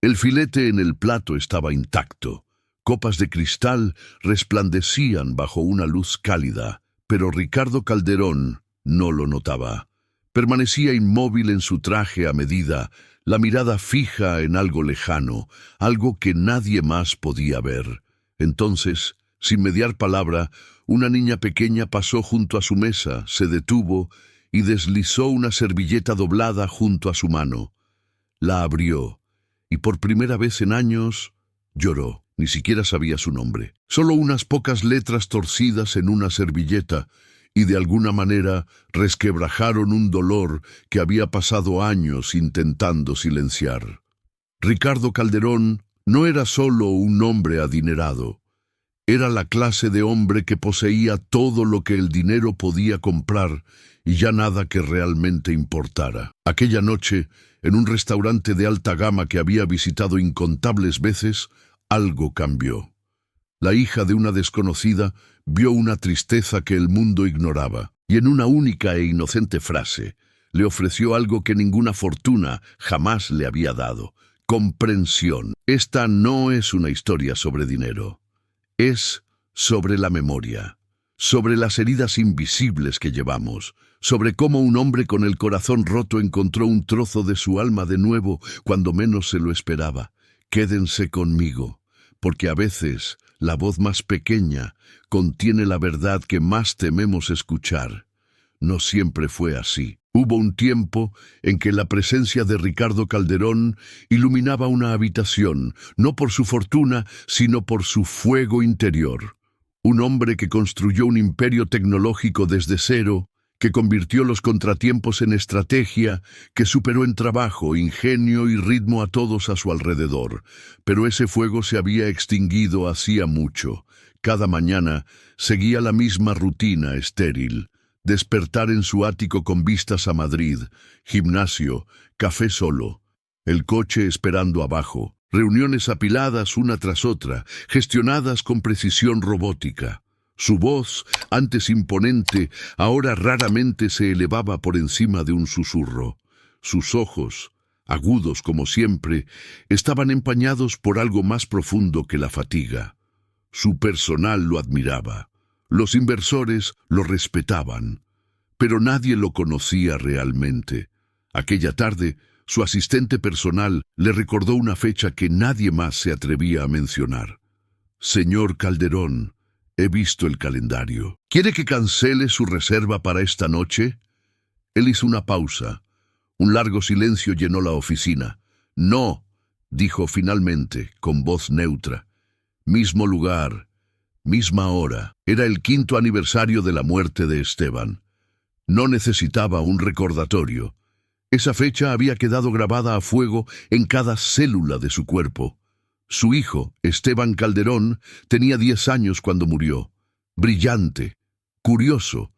El filete en el plato estaba intacto. Copas de cristal resplandecían bajo una luz cálida, pero Ricardo Calderón no lo notaba. Permanecía inmóvil en su traje a medida, la mirada fija en algo lejano, algo que nadie más podía ver. Entonces, sin mediar palabra, una niña pequeña pasó junto a su mesa, se detuvo y deslizó una servilleta doblada junto a su mano. La abrió, y por primera vez en años lloró. Ni siquiera sabía su nombre. Solo unas pocas letras torcidas en una servilleta, y de alguna manera resquebrajaron un dolor que había pasado años intentando silenciar. Ricardo Calderón no era solo un hombre adinerado. Era la clase de hombre que poseía todo lo que el dinero podía comprar y ya nada que realmente importara. Aquella noche, en un restaurante de alta gama que había visitado incontables veces, algo cambió. La hija de una desconocida vio una tristeza que el mundo ignoraba, y en una única e inocente frase le ofreció algo que ninguna fortuna jamás le había dado: comprensión. Esta no es una historia sobre dinero. Es sobre la memoria, sobre las heridas invisibles que llevamos, sobre cómo un hombre con el corazón roto encontró un trozo de su alma de nuevo cuando menos se lo esperaba. Quédense conmigo, porque a veces la voz más pequeña contiene la verdad que más tememos escuchar. No siempre fue así. Hubo un tiempo en que la presencia de Ricardo Calderón iluminaba una habitación, no por su fortuna, sino por su fuego interior. Un hombre que construyó un imperio tecnológico desde cero, que convirtió los contratiempos en estrategia, que superó en trabajo, ingenio y ritmo a todos a su alrededor. Pero ese fuego se había extinguido hacía mucho. Cada mañana seguía la misma rutina estéril: despertar en su ático con vistas a Madrid, gimnasio, café solo, el coche esperando abajo, reuniones apiladas una tras otra, gestionadas con precisión robótica. Su voz, antes imponente, ahora raramente se elevaba por encima de un susurro. Sus ojos, agudos como siempre, estaban empañados por algo más profundo que la fatiga. Su personal lo admiraba. Los inversores lo respetaban, pero nadie lo conocía realmente. Aquella tarde, su asistente personal le recordó una fecha que nadie más se atrevía a mencionar. «Señor Calderón, he visto el calendario. ¿Quiere que cancele su reserva para esta noche?» Él hizo una pausa. Un largo silencio llenó la oficina. «No», dijo finalmente, con voz neutra. «Mismo lugar, misma hora». Era el 5º aniversario de la muerte de Esteban. No necesitaba un recordatorio. Esa fecha había quedado grabada a fuego en cada célula de su cuerpo. Su hijo, Esteban Calderón, tenía 10 años cuando murió. Brillante, curioso,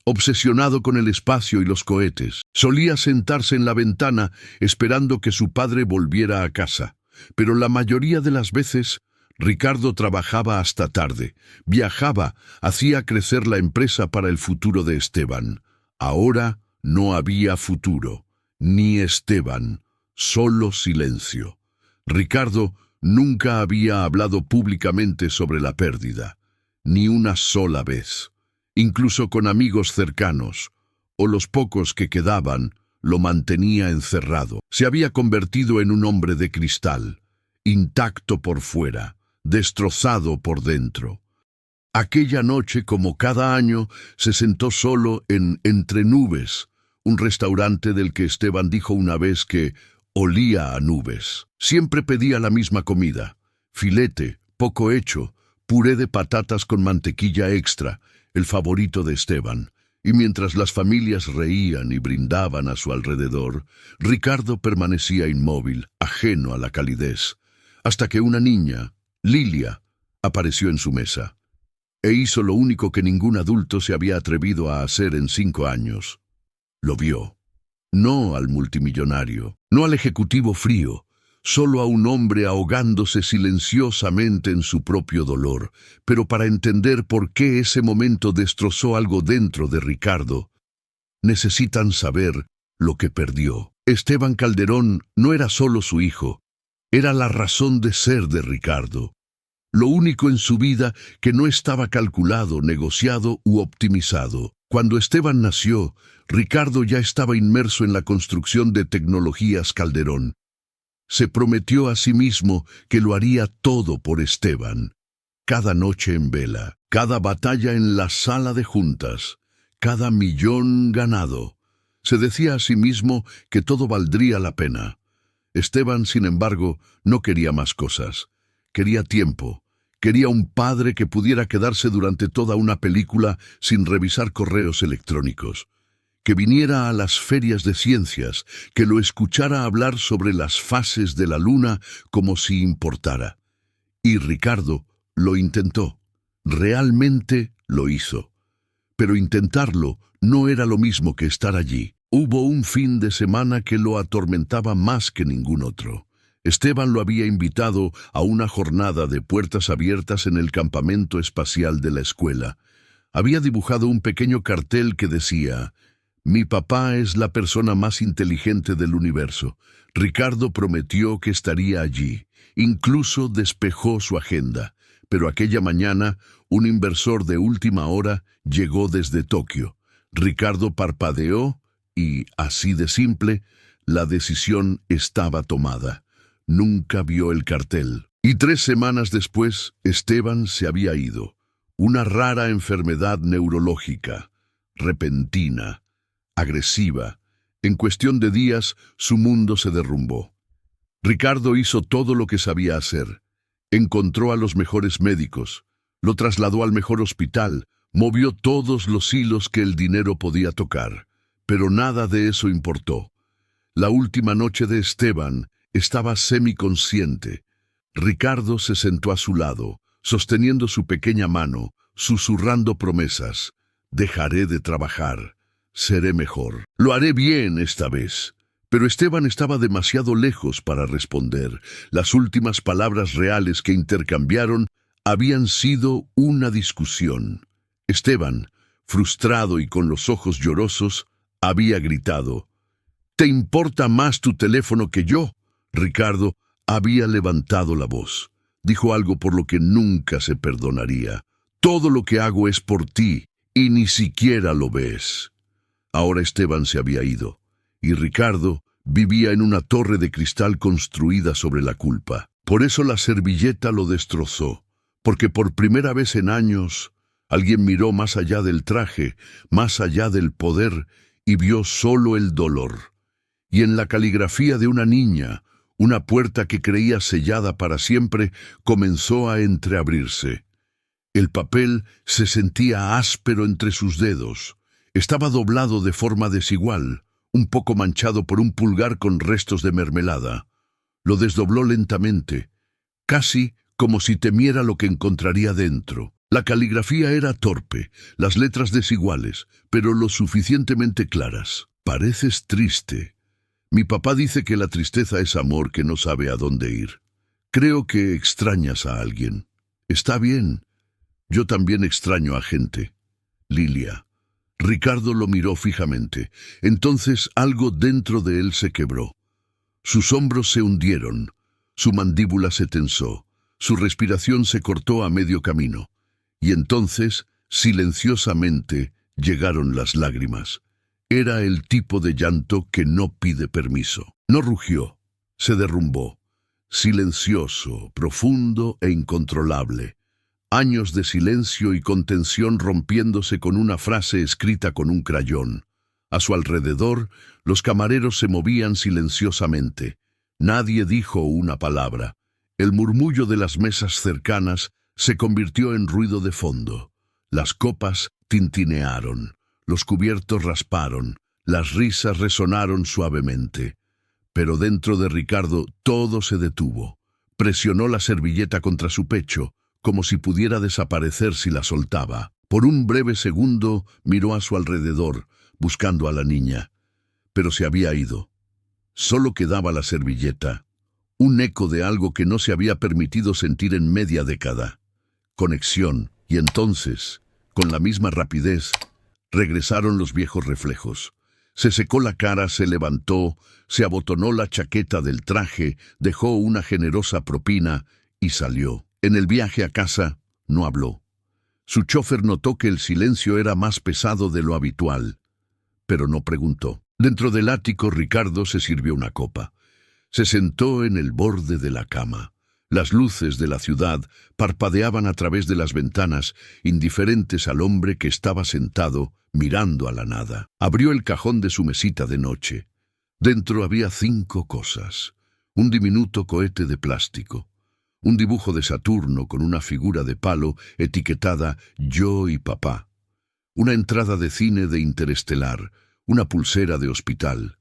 obsesionado con el espacio y los cohetes. Solía sentarse en la ventana esperando que su padre volviera a casa. Pero la mayoría de las veces, Ricardo trabajaba hasta tarde, viajaba, hacía crecer la empresa para el futuro de Esteban. Ahora no había futuro, ni Esteban, solo silencio. Ricardo nunca había hablado públicamente sobre la pérdida, ni una sola vez. Incluso con amigos cercanos, o los pocos que quedaban, lo mantenía encerrado. Se había convertido en un hombre de cristal, intacto por fuera, destrozado por dentro. Aquella noche, como cada año, se sentó solo en Entre Nubes, un restaurante del que Esteban dijo una vez que olía a nubes. Siempre pedía la misma comida: filete, poco hecho, puré de patatas con mantequilla extra, el favorito de Esteban. Y mientras las familias reían y brindaban a su alrededor, Ricardo permanecía inmóvil, ajeno a la calidez, hasta que una niña, Lilia, apareció en su mesa. E hizo lo único que ningún adulto se había atrevido a hacer en 5 años. Lo vio. No al multimillonario, no al ejecutivo frío, solo a un hombre ahogándose silenciosamente en su propio dolor. Pero para entender por qué ese momento destrozó algo dentro de Ricardo, necesitan saber lo que perdió. Esteban Calderón no era solo su hijo, Era la razón de ser de Ricardo. Lo único en su vida que no estaba calculado, negociado u optimizado. Cuando Esteban nació, Ricardo ya estaba inmerso en la construcción de Tecnologías Calderón. Se prometió a sí mismo que lo haría todo por Esteban. Cada noche en vela, cada batalla en la sala de juntas, cada millón ganado. Se decía a sí mismo que todo valdría la pena. Esteban, sin embargo, no quería más cosas. Quería tiempo. Quería un padre que pudiera quedarse durante toda una película sin revisar correos electrónicos. Que viniera a las ferias de ciencias, que lo escuchara hablar sobre las fases de la luna como si importara. Y Ricardo lo intentó. Realmente lo hizo. Pero intentarlo no era lo mismo que estar allí. Hubo un fin de semana que lo atormentaba más que ningún otro. Esteban lo había invitado a una jornada de puertas abiertas en el campamento espacial de la escuela. Había dibujado un pequeño cartel que decía: «Mi papá es la persona más inteligente del universo». Ricardo prometió que estaría allí. Incluso despejó su agenda. Pero aquella mañana, un inversor de última hora llegó desde Tokio. Ricardo parpadeó y, así de simple, la decisión estaba tomada. Nunca vio el cartel. Y 3 semanas después, Esteban se había ido. Una rara enfermedad neurológica, repentina, agresiva. En cuestión de días, su mundo se derrumbó. Ricardo hizo todo lo que sabía hacer. Encontró a los mejores médicos, lo trasladó al mejor hospital, movió todos los hilos que el dinero podía tocar. Pero nada de eso importó. La última noche de Esteban estaba semiconsciente. Ricardo se sentó a su lado, sosteniendo su pequeña mano, susurrando promesas. «Dejaré de trabajar. Seré mejor. Lo haré bien esta vez». Pero Esteban estaba demasiado lejos para responder. Las últimas palabras reales que intercambiaron habían sido una discusión. Esteban, frustrado y con los ojos llorosos, había gritado: «¿Te importa más tu teléfono que yo?» Ricardo había levantado la voz. Dijo algo por lo que nunca se perdonaría. «Todo lo que hago es por ti, y ni siquiera lo ves». Ahora Esteban se había ido, y Ricardo vivía en una torre de cristal construida sobre la culpa. Por eso la servilleta lo destrozó, porque por primera vez en años alguien miró más allá del traje, más allá del poder, y vio solo el dolor. Y en la caligrafía de una niña, una puerta que creía sellada para siempre comenzó a entreabrirse. El papel se sentía áspero entre sus dedos. Estaba doblado de forma desigual, un poco manchado por un pulgar con restos de mermelada. Lo desdobló lentamente, casi como si temiera lo que encontraría dentro. La caligrafía era torpe, las letras desiguales, pero lo suficientemente claras. «Pareces triste. Mi papá dice que la tristeza es amor que no sabe a dónde ir. Creo que extrañas a alguien. Está bien. Yo también extraño a gente. Lilia». Ricardo lo miró fijamente. Entonces algo dentro de él se quebró. Sus hombros se hundieron, su mandíbula se tensó, su respiración se cortó a medio camino. Y entonces, silenciosamente, llegaron las lágrimas. Era el tipo de llanto que no pide permiso. No rugió, se derrumbó. Silencioso, profundo e incontrolable. Años de silencio y contención rompiéndose con una frase escrita con un crayón. A su alrededor, los camareros se movían silenciosamente. Nadie dijo una palabra. El murmullo de las mesas cercanas se convirtió en ruido de fondo. Las copas tintinearon, los cubiertos rasparon, las risas resonaron suavemente. Pero dentro de Ricardo todo se detuvo. Presionó la servilleta contra su pecho, como si pudiera desaparecer si la soltaba. Por un breve segundo miró a su alrededor, buscando a la niña. Pero se había ido. Solo quedaba la servilleta, un eco de algo que no se había permitido sentir en media década. Conexión. Y entonces, con la misma rapidez, regresaron los viejos reflejos. Se secó la cara, se levantó, se abotonó la chaqueta del traje, dejó una generosa propina y salió. En el viaje a casa no habló. Su chofer notó que el silencio era más pesado de lo habitual, pero no preguntó. Dentro del ático, Ricardo se sirvió una copa. Se sentó en el borde de la cama. Las luces de la ciudad parpadeaban a través de las ventanas, indiferentes al hombre que estaba sentado, mirando a la nada. Abrió el cajón de su mesita de noche. Dentro había 5 cosas. Un diminuto cohete de plástico. Un dibujo de Saturno con una figura de palo etiquetada «Yo y papá». Una entrada de cine de Interestelar, una pulsera de hospital.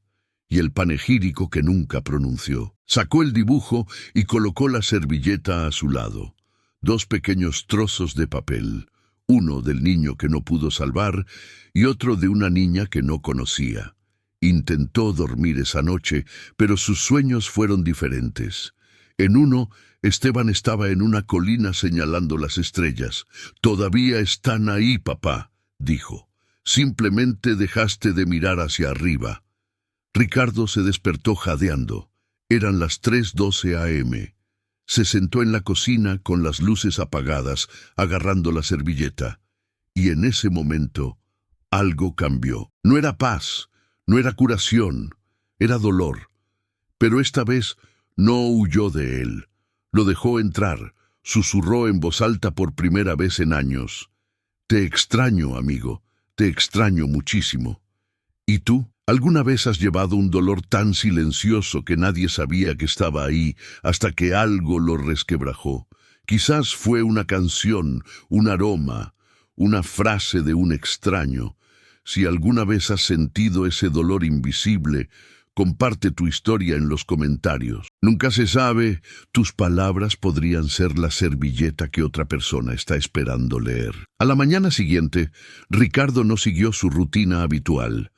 Y el panegírico que nunca pronunció. Sacó el dibujo y colocó la servilleta a su lado. 2 pequeños trozos de papel, uno del niño que no pudo salvar y otro de una niña que no conocía. Intentó dormir esa noche, pero sus sueños fueron diferentes. En uno, Esteban estaba en una colina señalando las estrellas. «Todavía están ahí, papá», dijo. «Simplemente dejaste de mirar hacia arriba». Ricardo se despertó jadeando. Eran las 3:12 a.m. Se sentó en la cocina con las luces apagadas, agarrando la servilleta. Y en ese momento, algo cambió. No era paz, no era curación, era dolor. Pero esta vez no huyó de él. Lo dejó entrar, susurró en voz alta por primera vez en años. «Te extraño, amigo, te extraño muchísimo». ¿Y tú? ¿Alguna vez has llevado un dolor tan silencioso que nadie sabía que estaba ahí hasta que algo lo resquebrajó? Quizás fue una canción, un aroma, una frase de un extraño. Si alguna vez has sentido ese dolor invisible, comparte tu historia en los comentarios. Nunca se sabe, tus palabras podrían ser la servilleta que otra persona está esperando leer. A la mañana siguiente, Ricardo no siguió su rutina habitual.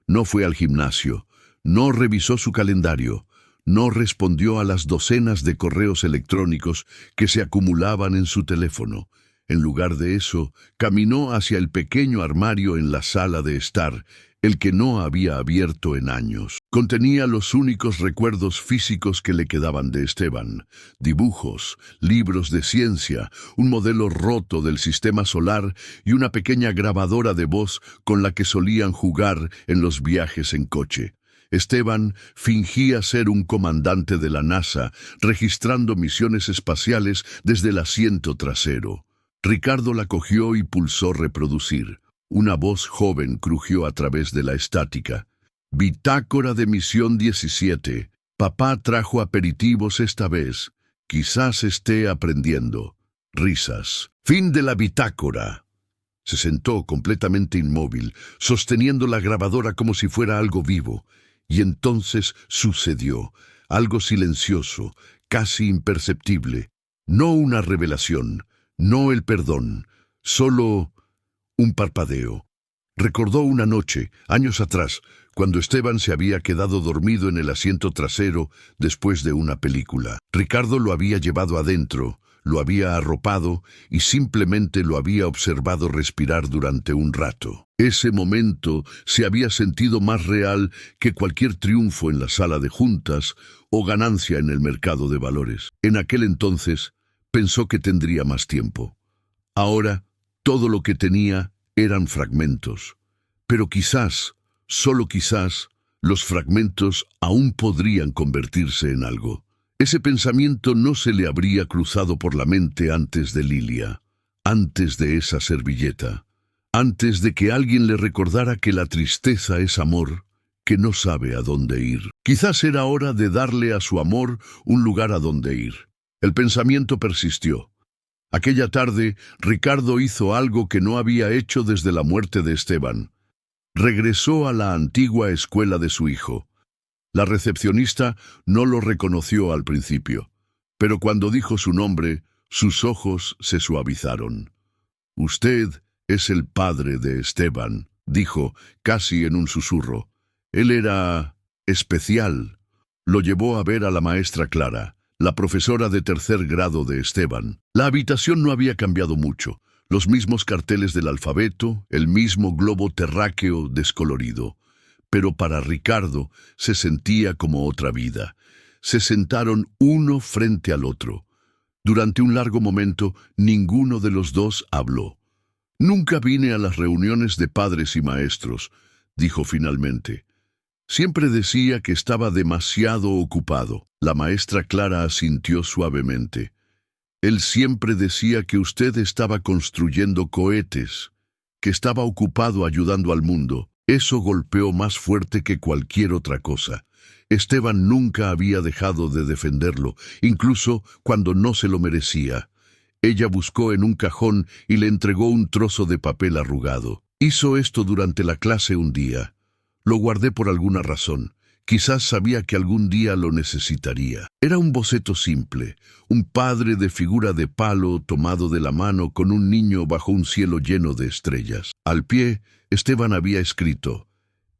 No fue al gimnasio, no revisó su calendario, no respondió a las docenas de correos electrónicos que se acumulaban en su teléfono. En lugar de eso, caminó hacia el pequeño armario en la sala de estar, el que no había abierto en años. Contenía los únicos recuerdos físicos que le quedaban de Esteban: dibujos, libros de ciencia, un modelo roto del sistema solar y una pequeña grabadora de voz con la que solían jugar en los viajes en coche. Esteban fingía ser un comandante de la NASA, registrando misiones espaciales desde el asiento trasero. Ricardo la cogió y pulsó reproducir. Una voz joven crujió a través de la estática. «Bitácora de misión 17. Papá trajo aperitivos esta vez. Quizás esté aprendiendo». Risas. «Fin de la bitácora». Se sentó completamente inmóvil, sosteniendo la grabadora como si fuera algo vivo. Y entonces sucedió, algo silencioso, casi imperceptible. No una revelación, no el perdón, solo un parpadeo. Recordó una noche, años atrás, cuando Esteban se había quedado dormido en el asiento trasero después de una película. Ricardo lo había llevado adentro, lo había arropado y simplemente lo había observado respirar durante un rato. Ese momento se había sentido más real que cualquier triunfo en la sala de juntas o ganancia en el mercado de valores. En aquel entonces pensó que tendría más tiempo. Ahora, todo lo que tenía eran fragmentos. Pero quizás, solo quizás, los fragmentos aún podrían convertirse en algo. Ese pensamiento no se le habría cruzado por la mente antes de Lilia, antes de esa servilleta, antes de que alguien le recordara que la tristeza es amor, que no sabe a dónde ir. Quizás era hora de darle a su amor un lugar a donde ir. El pensamiento persistió. Aquella tarde, Ricardo hizo algo que no había hecho desde la muerte de Esteban. Regresó a la antigua escuela de su hijo. La recepcionista no lo reconoció al principio, pero cuando dijo su nombre, sus ojos se suavizaron. «Usted es el padre de Esteban», dijo, casi en un susurro. Él era especial. Lo llevó a ver a la maestra Clara, la profesora de 3er grado de Esteban. La habitación no había cambiado mucho. Los mismos carteles del alfabeto, el mismo globo terráqueo descolorido. pero para Ricardo se sentía como otra vida. Se sentaron uno frente al otro. Durante un largo momento, ninguno de los dos habló. «Nunca vine a las reuniones de padres y maestros», dijo finalmente. «Siempre decía que estaba demasiado ocupado». La maestra Clara asintió suavemente. «Él siempre decía que usted estaba construyendo cohetes, que estaba ocupado ayudando al mundo». Eso golpeó más fuerte que cualquier otra cosa. Esteban nunca había dejado de defenderlo, incluso cuando no se lo merecía. Ella buscó en un cajón y le entregó un trozo de papel arrugado. «Hizo esto durante la clase un día. Lo guardé por alguna razón. Quizás sabía que algún día lo necesitaría». Era un boceto simple, un padre de figura de palo tomado de la mano con un niño bajo un cielo lleno de estrellas. Al pie, Esteban había escrito: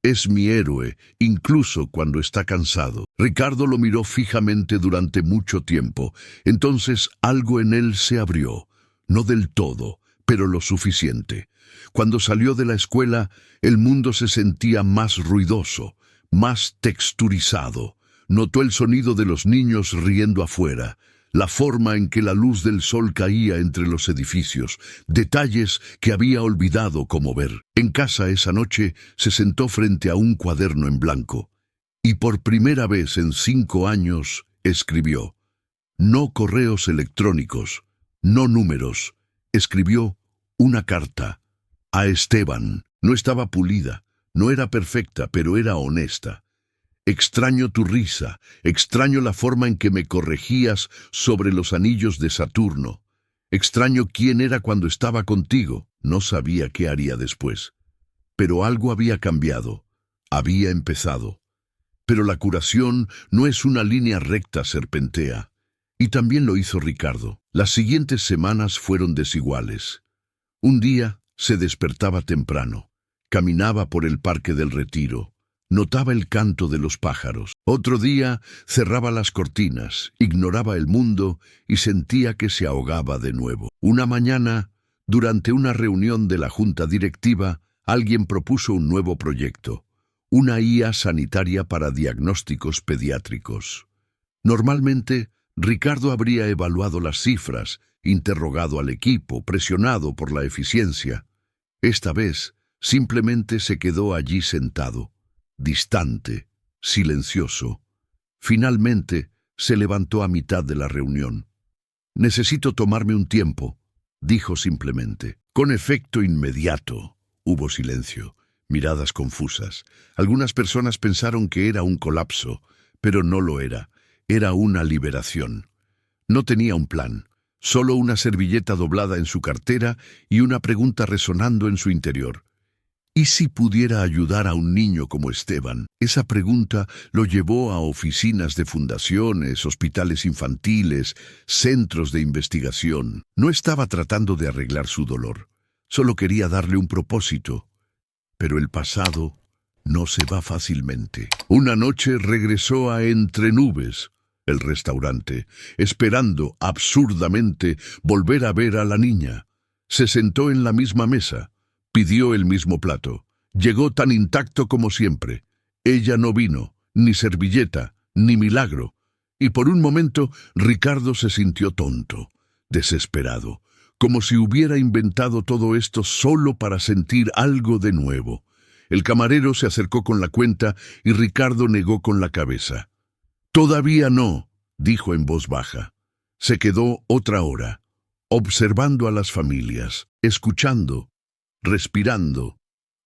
«Es mi héroe, incluso cuando está cansado». Ricardo lo miró fijamente durante mucho tiempo. Entonces algo en él se abrió. No del todo, pero lo suficiente. Cuando salió de la escuela, el mundo se sentía más ruidoso, más texturizado. Notó el sonido de los niños riendo afuera, la forma en que la luz del sol caía entre los edificios, detalles que había olvidado cómo ver. En casa esa noche se sentó frente a un cuaderno en blanco y por primera vez en 5 años escribió. No correos electrónicos, no números. Escribió una carta a Esteban. No estaba pulida, no era perfecta, pero era honesta. «Extraño tu risa, extraño la forma en que me corregías sobre los anillos de Saturno. Extraño quién era cuando estaba contigo». No sabía qué haría después. Pero algo había cambiado, había empezado. Pero la curación no es una línea recta, serpentea. Y también lo hizo Ricardo. Las siguientes semanas fueron desiguales. Un día se despertaba temprano, caminaba por el Parque del Retiro. Notaba el canto de los pájaros. Otro día cerraba las cortinas, ignoraba el mundo y sentía que se ahogaba de nuevo. Una mañana, durante una reunión de la junta directiva, alguien propuso un nuevo proyecto, una IA sanitaria para diagnósticos pediátricos. Normalmente, Ricardo habría evaluado las cifras, interrogado al equipo, presionado por la eficiencia. Esta vez, simplemente se quedó allí sentado, distante, silencioso. Finalmente, se levantó a mitad de la reunión. «Necesito tomarme un tiempo», dijo simplemente. Con efecto inmediato, hubo silencio, miradas confusas. Algunas personas pensaron que era un colapso, pero no lo era. Era una liberación. No tenía un plan, solo una servilleta doblada en su cartera y una pregunta resonando en su interior. ¿Y si pudiera ayudar a un niño como Esteban? Esa pregunta lo llevó a oficinas de fundaciones, hospitales infantiles, centros de investigación. No estaba tratando de arreglar su dolor, solo quería darle un propósito. Pero el pasado no se va fácilmente. Una noche regresó a Entre Nubes, el restaurante, esperando absurdamente volver a ver a la niña. Se sentó en la misma mesa. Pidió el mismo plato. Llegó tan intacto como siempre. Ella no vino, ni servilleta, ni milagro. Y por un momento Ricardo se sintió tonto, desesperado, como si hubiera inventado todo esto solo para sentir algo de nuevo. El camarero se acercó con la cuenta y Ricardo negó con la cabeza. «Todavía no», dijo en voz baja. Se quedó otra hora, observando a las familias, escuchando, respirando,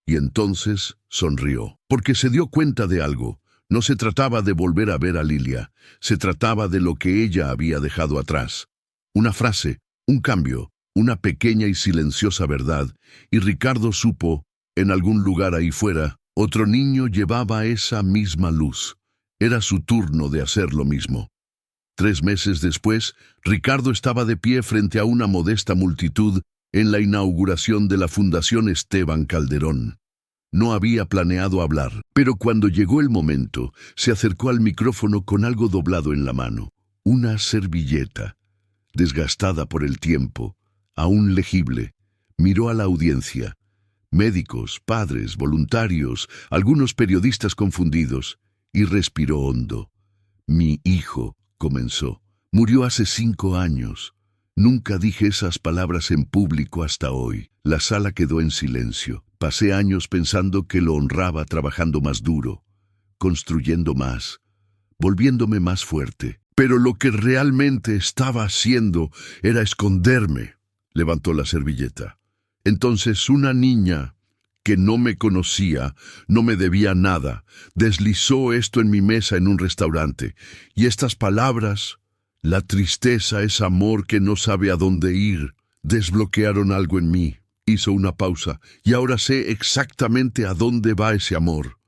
y entonces sonrió, porque se dio cuenta de algo. No se trataba de volver a ver a Lilia, se trataba de lo que ella había dejado atrás. Una frase, un cambio, una pequeña y silenciosa verdad, y Ricardo supo, en algún lugar ahí fuera, otro niño llevaba esa misma luz. Era su turno de hacer lo mismo. 3 meses después, Ricardo estaba de pie frente a una modesta multitud en la inauguración de la Fundación Esteban Calderón. No había planeado hablar, pero cuando llegó el momento, se acercó al micrófono con algo doblado en la mano. Una servilleta, desgastada por el tiempo, aún legible. Miró a la audiencia. médicos, padres, voluntarios, algunos periodistas confundidos, y respiró hondo. Mi hijo, comenzó, murió hace 5 años. Nunca dije esas palabras en público hasta hoy. La sala quedó en silencio. Pasé años pensando que lo honraba trabajando más duro, construyendo más, volviéndome más fuerte. Pero lo que realmente estaba haciendo era esconderme. Levantó la servilleta. Entonces una niña que no me conocía, no me debía nada, deslizó esto en mi mesa en un restaurante. Y estas palabras, la tristeza es amor que no sabe a dónde ir, desbloquearon algo en mí. Hizo una pausa, y ahora sé exactamente a dónde va ese amor.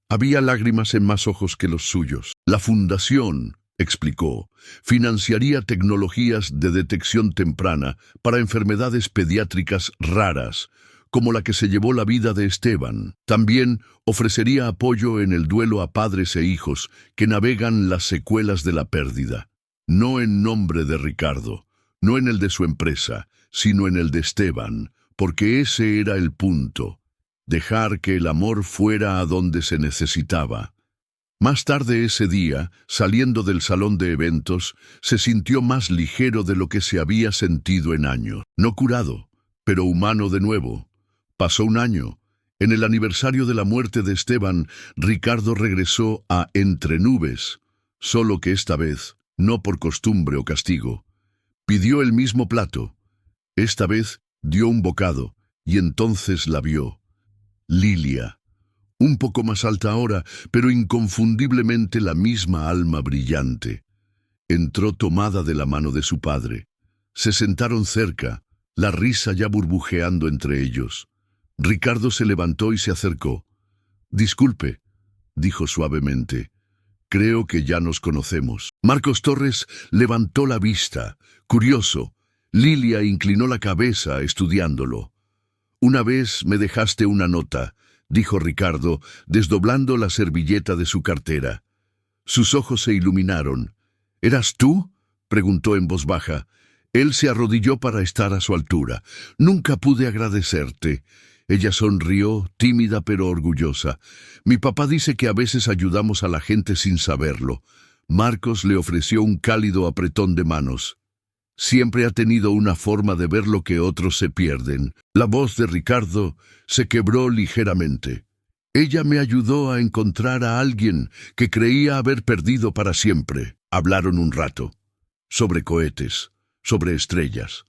Había lágrimas en más ojos que los suyos. La fundación, explicó, financiaría tecnologías de detección temprana para enfermedades pediátricas raras, como la que se llevó la vida de Esteban. También ofrecería apoyo en el duelo a padres e hijos que navegan las secuelas de la pérdida. No en nombre de Ricardo, no en el de su empresa, sino en el de Esteban, porque ese era el punto, dejar que el amor fuera a donde se necesitaba. Más tarde ese día, saliendo del salón de eventos, se sintió más ligero de lo que se había sentido en años. No curado, pero humano de nuevo. Pasó un año. En el aniversario de la muerte de Esteban, Ricardo regresó a Entre Nubes, solo que esta vez, no por costumbre o castigo. Pidió el mismo plato. Esta vez dio un bocado, y entonces la vio. Lilia. Un poco más alta ahora, pero inconfundiblemente la misma alma brillante. Entró tomada de la mano de su padre. Se sentaron cerca, la risa ya burbujeando entre ellos. Ricardo se levantó y se acercó. «Disculpe», dijo suavemente. «Creo que ya nos conocemos». Marcos Torres levantó la vista, curioso. Lilia inclinó la cabeza, estudiándolo. «Una vez me dejaste una nota», dijo Ricardo, desdoblando la servilleta de su cartera. Sus ojos se iluminaron. «¿Eras tú?», preguntó en voz baja. Él se arrodilló para estar a su altura. «Nunca pude agradecerte». Ella sonrió, tímida pero orgullosa. «Mi papá dice que a veces ayudamos a la gente sin saberlo». Marcos le ofreció un cálido apretón de manos. Siempre ha tenido una forma de ver lo que otros se pierden. La voz de Ricardo se quebró ligeramente. «Ella me ayudó a encontrar a alguien que creía haber perdido para siempre». Hablaron un rato. Sobre cohetes, sobre estrellas,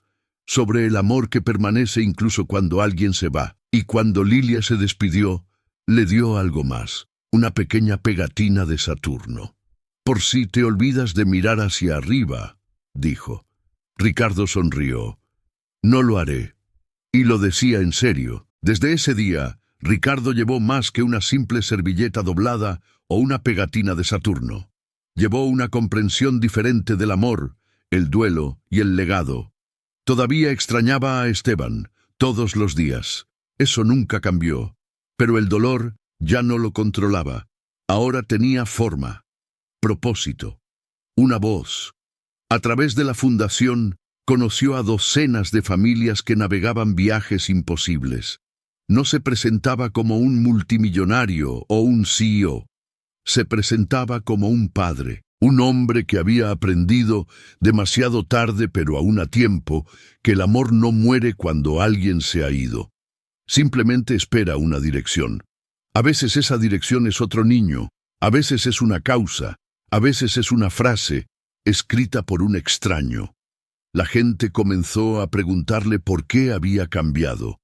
sobre el amor que permanece incluso cuando alguien se va. Y cuando Lilia se despidió, le dio algo más, una pequeña pegatina de Saturno. «Por si te olvidas de mirar hacia arriba», dijo. Ricardo sonrió. «No lo haré». Y lo decía en serio. Desde ese día, Ricardo llevó más que una simple servilleta doblada o una pegatina de Saturno. Llevó una comprensión diferente del amor, el duelo y el legado. Todavía extrañaba a Esteban, todos los días. Eso nunca cambió. Pero el dolor ya no lo controlaba. Ahora tenía forma, propósito, una voz. A través de la fundación, conoció a docenas de familias que navegaban viajes imposibles. No se presentaba como un multimillonario o un CEO. Se presentaba como un padre, un hombre que había aprendido, demasiado tarde pero aún a tiempo, que el amor no muere cuando alguien se ha ido. Simplemente espera una dirección. A veces esa dirección es otro niño, a veces es una causa, a veces es una frase, escrita por un extraño. La gente comenzó a preguntarle por qué había cambiado,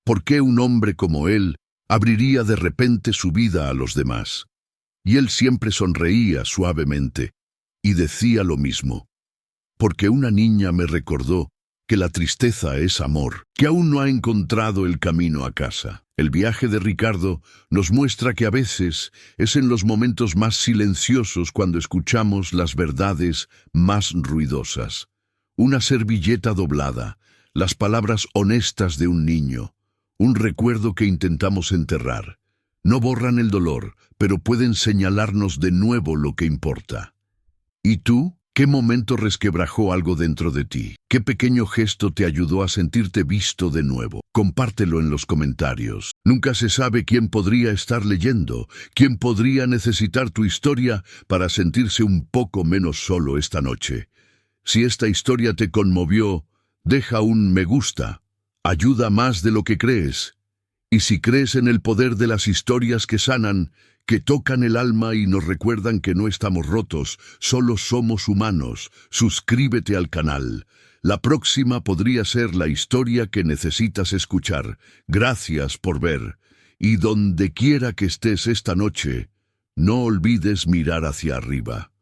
por qué un hombre como él abriría de repente su vida a los demás. Y él siempre sonreía suavemente y decía lo mismo. Porque una niña me recordó que la tristeza es amor, que aún no ha encontrado el camino a casa. El viaje de Ricardo nos muestra que a veces es en los momentos más silenciosos cuando escuchamos las verdades más ruidosas. Una servilleta doblada, las palabras honestas de un niño, un recuerdo que intentamos enterrar. No borran el dolor, pero pueden señalarnos de nuevo lo que importa. ¿Y tú? ¿Qué momento resquebrajó algo dentro de ti? ¿Qué pequeño gesto te ayudó a sentirte visto de nuevo? Compártelo en los comentarios. Nunca se sabe quién podría estar leyendo, quién podría necesitar tu historia para sentirse un poco menos solo esta noche. Si esta historia te conmovió, deja un me gusta. Ayuda más de lo que crees. Y si crees en el poder de las historias que sanan, que tocan el alma y nos recuerdan que no estamos rotos, solo somos humanos, suscríbete al canal. La próxima podría ser la historia que necesitas escuchar. Gracias por ver. Y donde quiera que estés esta noche, no olvides mirar hacia arriba.